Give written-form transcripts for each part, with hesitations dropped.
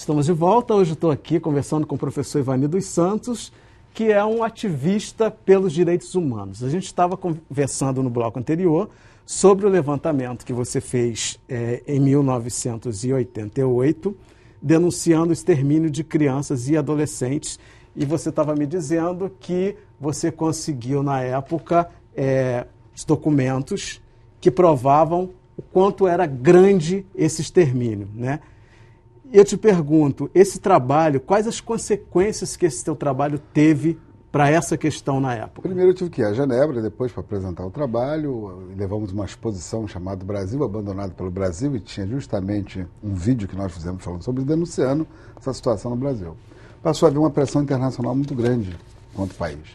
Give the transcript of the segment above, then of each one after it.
Estamos de volta. Hoje estou aqui conversando com o professor Ivani dos Santos, que é um ativista pelos direitos humanos. A gente estava conversando no bloco anterior sobre o levantamento que você fez em 1988, denunciando o extermínio de crianças e adolescentes. E você estava me dizendo que você conseguiu, na época, os documentos que provavam o quanto era grande esse extermínio, né? Eu te pergunto, esse trabalho, quais as consequências que esse teu trabalho teve para essa questão na época? Primeiro eu tive que ir a Genebra, depois para apresentar o trabalho, levamos uma exposição chamada Brasil Abandonado pelo Brasil, e tinha justamente um vídeo que nós fizemos falando sobre denunciando essa situação no Brasil. Passou a haver uma pressão internacional muito grande contra o país.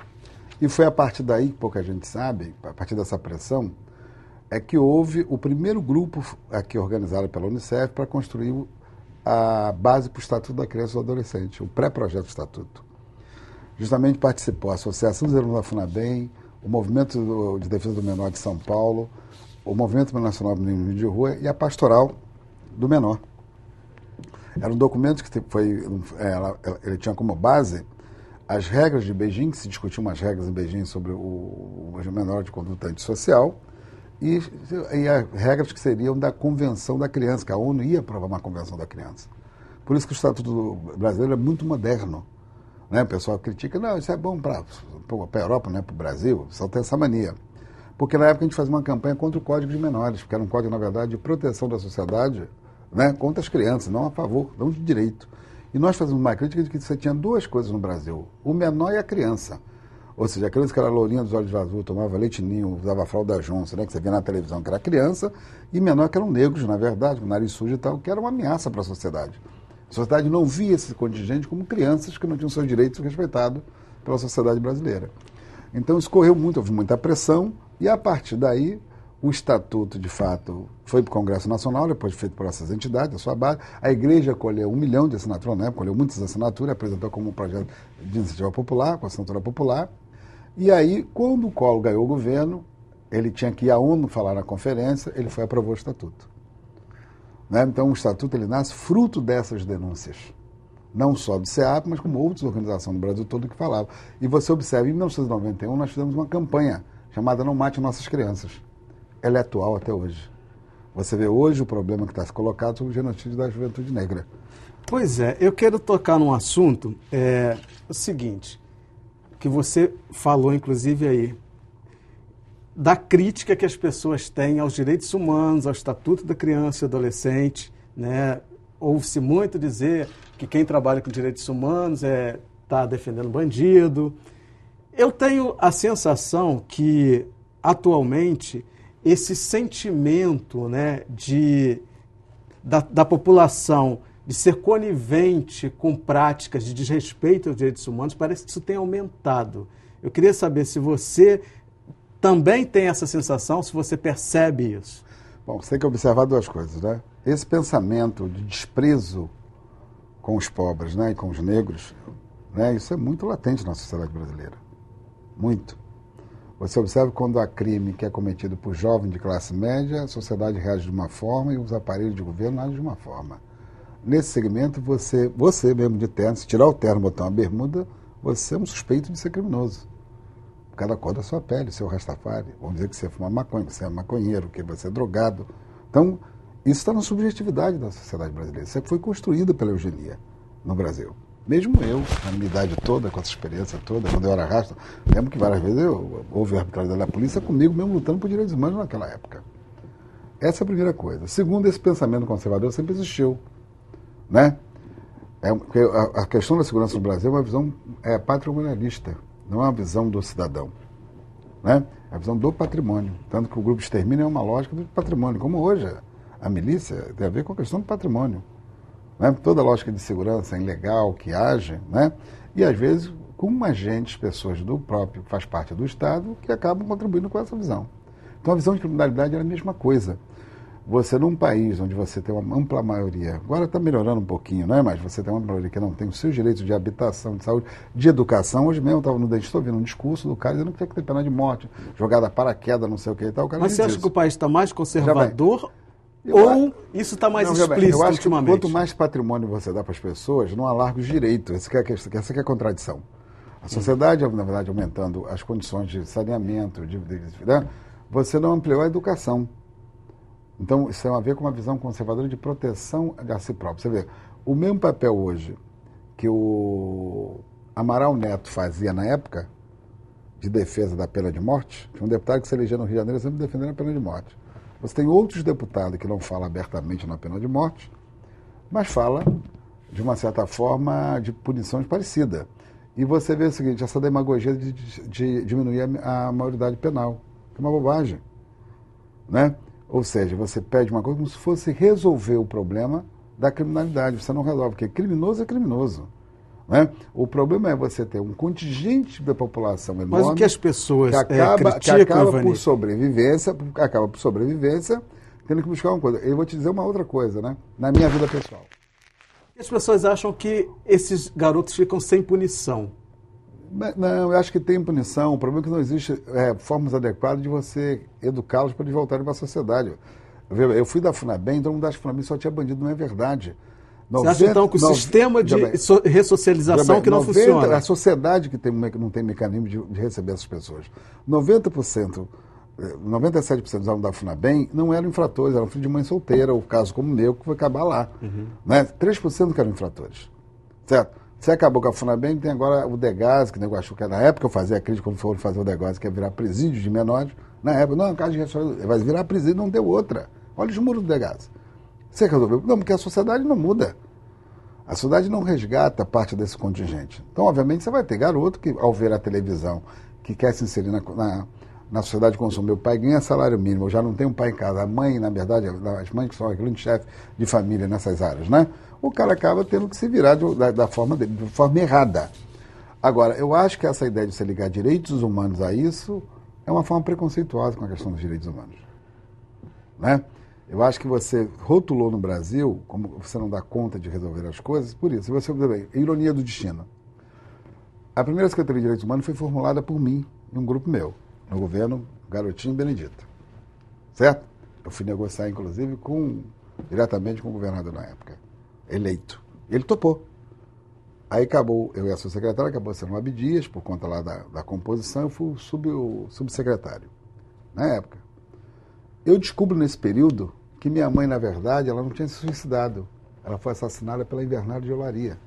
E foi a partir daí, que pouca gente sabe, a partir dessa pressão, é que houve o primeiro grupo aqui organizado pela Unicef para construir a base para o Estatuto da Criança e do Adolescente, o pré-projeto do Estatuto. Justamente participou a Associação dos Alunos da FUNABEM, o Movimento de Defesa do Menor de São Paulo, o Movimento Nacional do Menino de Rua e a Pastoral do Menor. Era um documento que ele tinha como base as regras de Beijing, que se discutiam umas regras em Beijing sobre o menor de conduta antissocial, e as regras que seriam da Convenção da Criança, que a ONU ia aprovar uma Convenção da Criança. Por isso que o Estatuto Brasileiro é muito moderno. Né? O pessoal critica, não, isso é bom para a Europa, não é para o Brasil, só tem essa mania. Porque na época a gente fazia uma campanha contra o Código de Menores, que era um código, na verdade, de proteção da sociedade, né, contra as crianças, não a favor, não de direito. E nós fazíamos uma crítica de que você tinha duas coisas no Brasil, o menor e a criança. Ou seja, a criança que era lourinha dos olhos azuis, tomava leite ninho, usava fralda Johnson, né, que você via na televisão, que era criança, e menor que eram negros, na verdade, com nariz sujo e tal, que era uma ameaça para a sociedade. A sociedade não via esse contingente como crianças que não tinham seus direitos respeitados pela sociedade brasileira. Então isso correu muito, houve muita pressão, e a partir daí o Estatuto, de fato, foi para o Congresso Nacional, depois feito por essas entidades, a sua base. A Igreja colheu 1 milhão de assinaturas, né? Colheu muitas assinaturas, apresentou como um projeto de iniciativa popular, com assinatura popular. E aí, quando o Collor ganhou o governo, ele tinha que ir à ONU falar na conferência, ele foi e aprovou o Estatuto. Né? Então, o Estatuto ele nasce fruto dessas denúncias. Não só do SEAP, mas como outras organizações no Brasil todo que falavam. E você observa, em 1991, nós fizemos uma campanha chamada Não Mate Nossas Crianças. Ela é atual até hoje. Você vê hoje o problema que está se colocado sobre o genocídio da juventude negra. Pois é, eu quero tocar num assunto, o seguinte, que você falou, inclusive, aí, da crítica que as pessoas têm aos direitos humanos, ao Estatuto da Criança e Adolescente, né? Ouve-se muito dizer que quem trabalha com direitos humanos está defendendo bandido. Eu tenho a sensação que, atualmente, esse sentimento, né, da população de ser conivente com práticas de desrespeito aos direitos humanos, parece que isso tem aumentado. Eu queria saber se você também tem essa sensação, se você percebe isso. Bom, você tem que observar duas coisas, né? Esse pensamento de desprezo com os pobres, né, e com os negros, né, isso é muito latente na sociedade brasileira. Muito. Você observa quando há crime que é cometido por jovem de classe média, a sociedade reage de uma forma e os aparelhos de governo agem de uma forma. Nesse segmento, você mesmo de terno, se tirar o terno e botar uma bermuda, você é um suspeito de ser criminoso. Cada cor da sua pele, seu rastafari. Vamos dizer que você fuma maconha, que você é maconheiro, que você é drogado. Então, isso está na subjetividade da sociedade brasileira. Isso foi construído pela eugenia no Brasil. Mesmo eu, na minha idade toda, com essa experiência toda, quando eu era rasta, lembro que várias vezes houve a arbitrariedade da polícia comigo, mesmo lutando por direitos humanos naquela época. Essa é a primeira coisa. Segundo, esse pensamento conservador sempre existiu. Né? A questão da segurança no Brasil é uma visão patrimonialista, não é uma visão do cidadão. Né? É a visão do patrimônio. Tanto que o grupo extermínio é uma lógica do patrimônio, como hoje a milícia tem a ver com a questão do patrimônio. Né? Toda a lógica de segurança é ilegal, que age, né? E às vezes com agentes, pessoas do próprio, faz parte do Estado, que acabam contribuindo com essa visão. Então a visão de criminalidade é a mesma coisa. Você num país onde você tem uma ampla maioria, agora está melhorando um pouquinho, não é? Mas você tem uma maioria que não tem os seus direitos de habitação, de saúde, de educação. Hoje mesmo eu estava no dente, estou ouvindo um discurso do cara dizendo que tinha que ter pena de morte, jogada paraquedas, não sei o que e tal. O cara Mas você acha que o país está mais conservador Ou isso está mais explícito eu acho ultimamente? Que quanto mais patrimônio você dá para as pessoas, não alarga os direitos. Essa que é a contradição. A sociedade, na verdade, aumentando as condições de saneamento, né? Você não ampliou a educação. Então, isso tem a ver com uma visão conservadora de proteção a si próprio. Você vê, o mesmo papel hoje que o Amaral Neto fazia na época, de defesa da pena de morte, tinha um deputado que se elegeu no Rio de Janeiro sempre defendendo a pena de morte. Você tem outros deputados que não falam abertamente na pena de morte, mas fala, de uma certa forma, de punições parecidas. E você vê o seguinte, essa demagogia de diminuir a maioridade penal, que é uma bobagem. Né? Ou seja, você pede uma coisa como se fosse resolver o problema da criminalidade. Você não resolve, porque criminoso é criminoso. Né? O problema é você ter um contingente da população enorme. Mas o que as pessoas que acaba Ivani? acaba por sobrevivência, tendo que buscar uma coisa. Eu vou te dizer uma outra coisa, né? Na minha vida pessoal. As pessoas acham que esses garotos ficam sem punição. Não, eu acho que tem punição. O problema é que não existe formas adequadas de você educá-los para eles voltarem para a sociedade. Eu fui da FUNABEM, todo mundo acha que FUNABEM só tinha bandido, não é verdade. Você acha então que o sistema de ressocialização que não funciona? A sociedade que não tem mecanismo de receber essas pessoas. 97% dos alunos da FUNABEM não eram infratores, eram filhos de mãe solteira, o caso como o meu, que foi acabar lá. Né? 3% que eram infratores. Certo? Você acabou com a FUNABEM, tem agora o DEGAS, que o nego achou que na época eu fazia a crítica quando foram fazer o DEGAS, que ia virar presídio de menores. Na época, não, caso de ressocialização, vai virar presídio, não deu outra. Olha os muros do DEGAS. Você resolveu? Não, porque a sociedade não muda. A sociedade não resgata parte desse contingente. Então, obviamente, você vai ter garoto que, ao ver a televisão, que quer se inserir na sociedade de consumo. Meu pai ganha salário mínimo, eu já não tenho um pai em casa. A mãe, na verdade, as mães que são a grande chefe de família nessas áreas, né? O cara acaba tendo que se virar da forma dele, de forma errada. Agora, eu acho que essa ideia de você ligar direitos humanos a isso é uma forma preconceituosa com a questão dos direitos humanos. Né? Eu acho que você rotulou no Brasil, como você não dá conta de resolver as coisas, por isso. Você bem, ironia do destino. A primeira Secretaria de Direitos Humanos foi formulada por mim, em um grupo meu, no governo Garotinho Benedito. Certo? Eu fui negociar, inclusive, diretamente com o governador na época, eleito. Ele topou. Aí acabou, eu e a sua secretária, acabou sendo o Abdias, por conta lá da composição, eu fui o subsecretário, na época. Eu descubro nesse período que minha mãe, na verdade, ela não tinha se suicidado. Ela foi assassinada pela Invernada de Olaria.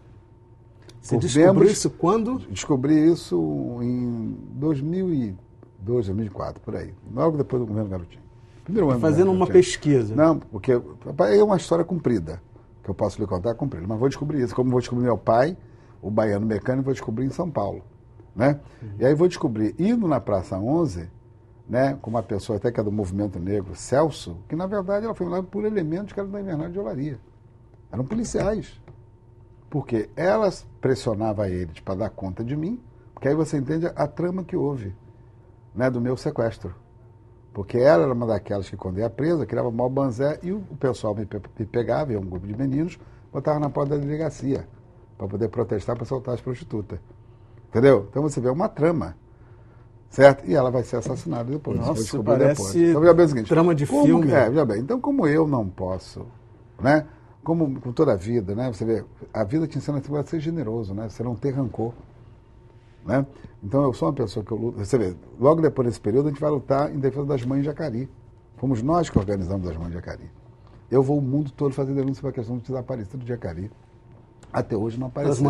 Você descobriu isso quando? Descobri isso em 2002, 2004, por aí. Logo depois do governo Garotinho. Primeiro ano fazendo uma pesquisa. Não, porque é uma história comprida, que eu posso lhe contar comprida. Mas vou descobrir isso. Como vou descobrir meu pai, o baiano mecânico, vou descobrir em São Paulo. Né? E aí vou descobrir, indo na Praça 11... Né, com uma pessoa até que é do movimento negro, Celso, que na verdade ela foi mandada por elementos que eram da Invernada de Olaria. Eram policiais. Porque elas pressionavam eles para dar conta de mim, porque aí você entende a trama que houve, né, do meu sequestro. Porque ela era uma daquelas que, quando ia presa, criava mau banzé e o pessoal me pegava, e um grupo de meninos, botava na porta da delegacia para poder protestar para soltar as prostitutas. Entendeu? Então você vê uma trama. Certo? E ela vai ser assassinada depois. Nossa, parece então, veja bem o seguinte, trama de filme. Veja bem, então, como eu não posso, né? Como com toda a vida, né? Você vê, a vida te ensina a ser generoso, né? Você não ter rancor. Né? Então, eu sou uma pessoa que eu luto. Você vê, logo depois desse período, a gente vai lutar em defesa das mães de Jacari. Fomos nós que organizamos as mães de Jacari. Eu vou o mundo todo fazer denúncia para a questão do desaparecido de Jacari. Até hoje não apareceram. As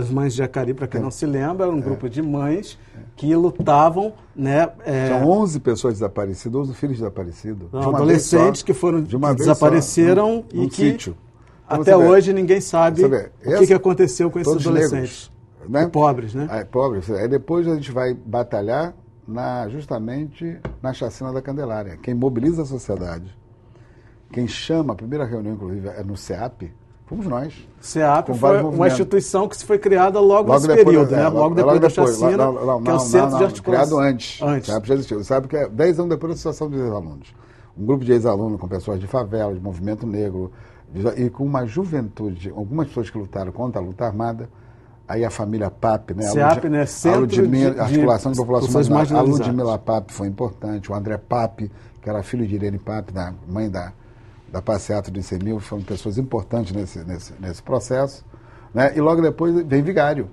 mães de Jacari, para quem não se lembra, era um grupo de mães que lutavam, né? São 11 pessoas desaparecidas, 11 filhos desaparecidos. Adolescentes que desapareceram e que sítio. Então, até hoje ninguém sabe o que aconteceu com esses adolescentes. Negros, né? Pobres, né? Pobres. Aí depois a gente vai batalhar justamente na chacina da Candelária. Quem mobiliza a sociedade, quem chama, a primeira reunião, inclusive, é no CEAP, fomos nós. CEAP foi uma instituição que se foi criada logo nesse período, né? Logo depois da chacina, que é o Centro de Articulação. Criado antes. O CEAP já existiu. Sabe que é 10 anos depois da Associação de Ex-Alunos. Um grupo de ex-alunos com pessoas de favela, de movimento negro, e com uma juventude, algumas pessoas que lutaram contra a luta armada. Aí a família Pape, né? CEAP, né? Centro de Articulação de População Marginalizadas. A Ludmila Pape foi importante. O André Pape, que era filho de Irene Pape, mãe da da passeata do ICMil, foram pessoas importantes nesse processo, né? E logo depois vem Vigário.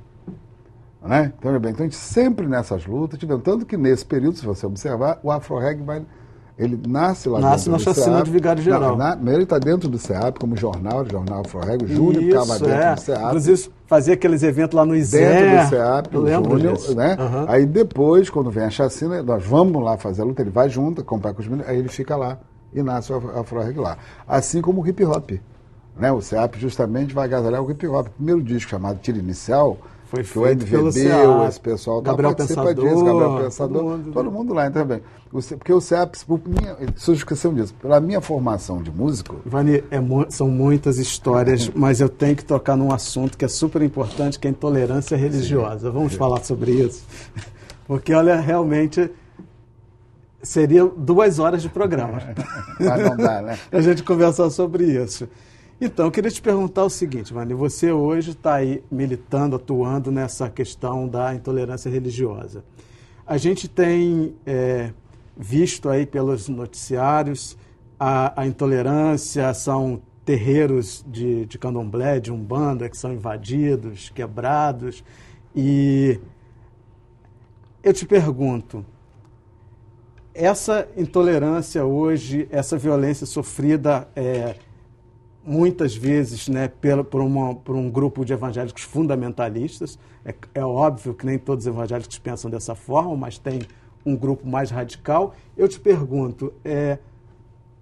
Né? Então, a gente sempre nessas lutas, tanto que nesse período, se você observar, o Afro-Reg ele nasce lá dentro na do chacina CEAP, de Vigário Geral. Ele está dentro do CEAP como jornal Afro-Reg, o Júnior ficava dentro do CEAP. Inclusive, fazia aqueles eventos lá no ISE. Dentro do CEAP, o Júnior, né? Uhum. Aí depois, quando vem a chacina, nós vamos lá fazer a luta, ele vai junto, acompanha com os meninos, aí ele fica lá e nasce o Afro-Reg lá. Assim como o hip hop. Né? O CEAP justamente vai agasalhar o hip hop. O primeiro disco, chamado Tiro Inicial, foi que o MVB, esse pessoal Gabriel participa disso, Gabriel Pensador, todo mundo lá também. Porque o CEAP, se eu esqueci disso, pela minha formação de músico... Ivani, são muitas histórias, mas eu tenho que tocar num assunto que é super importante, que é a intolerância religiosa. Vamos falar sobre isso? Porque, olha, realmente... Seria 2 horas de programa. Mas não dá, né? A gente conversar sobre isso. Então, eu queria te perguntar o seguinte, Ivani, você hoje está aí militando, atuando nessa questão da intolerância religiosa. A gente tem visto aí pelos noticiários a intolerância, são terreiros de candomblé, de umbanda, que são invadidos, quebrados. E eu te pergunto, essa intolerância hoje, essa violência sofrida muitas vezes, né, por um grupo de evangélicos fundamentalistas, é óbvio que nem todos os evangélicos pensam dessa forma, mas tem um grupo mais radical. Eu te pergunto,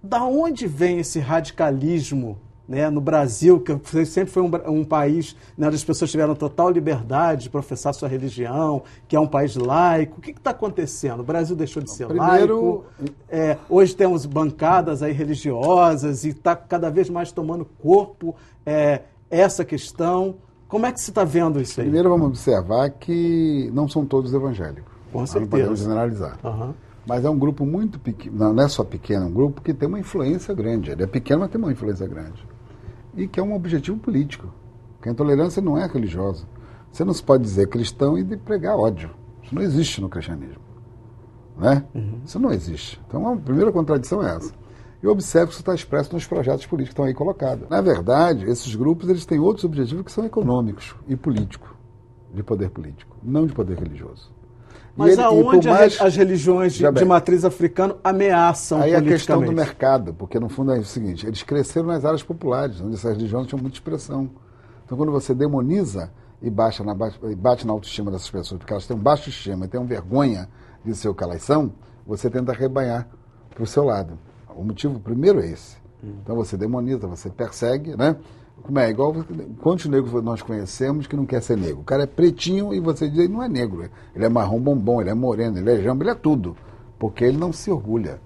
da onde vem esse radicalismo, né, no Brasil, que sempre foi um país, né, onde as pessoas tiveram total liberdade de professar sua religião, que é um país laico? O que está acontecendo? O Brasil deixou de ser laico? Hoje temos bancadas aí religiosas e está cada vez mais tomando corpo essa questão. Como é que você está vendo isso aí? Primeiro vamos observar que não são todos evangélicos. Com certeza. Não podemos generalizar. Uhum. Mas é um grupo muito pequeno, não é só pequeno, é um grupo que tem uma influência grande. Ele é pequeno, mas tem uma influência grande. E que é um objetivo político. Porque a intolerância não é religiosa. Você não se pode dizer cristão e pregar ódio. Isso não existe no cristianismo. Né? Uhum. Isso não existe. Então a primeira contradição é essa. E observe que isso está expresso nos projetos políticos que estão aí colocados. Na verdade, esses grupos eles têm outros objetivos que são econômicos e políticos, de poder político, não de poder religioso. Mas aonde as religiões de matriz africana ameaçam aí politicamente? Aí a questão do mercado, porque no fundo é o seguinte, eles cresceram nas áreas populares, onde essas religiões tinham muita expressão. Então quando você demoniza e bate na autoestima dessas pessoas, porque elas têm baixa estima e têm vergonha de ser o que elas são, você tenta arrebanhar para o seu lado. O motivo primeiro é esse. Então você demoniza, você persegue, né? Como é? Igual quantos negros nós conhecemos que não quer ser negro? O cara é pretinho e você diz, ele não é negro. Ele é marrom bombom, ele é moreno, ele é jamba, ele é tudo. Porque ele não se orgulha.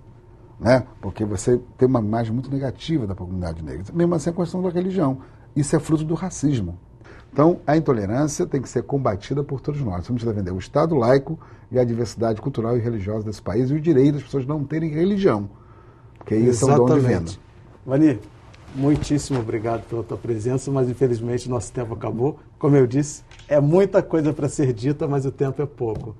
Né? Porque você tem uma imagem muito negativa da comunidade negra. Mesmo assim, a questão da religião. Isso é fruto do racismo. Então, a intolerância tem que ser combatida por todos nós. Temos que defender o Estado laico e a diversidade cultural e religiosa desse país e o direito das pessoas não terem religião. Porque isso é o dom divino. Vani, muitíssimo obrigado pela tua presença, mas infelizmente nosso tempo acabou. Como eu disse, é muita coisa para ser dita, mas o tempo é pouco.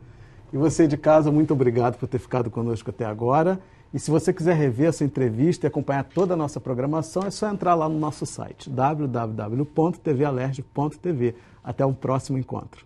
E você de casa, muito obrigado por ter ficado conosco até agora. E se você quiser rever essa entrevista e acompanhar toda a nossa programação, é só entrar lá no nosso site, www.tvalerj.tv. Até o próximo encontro.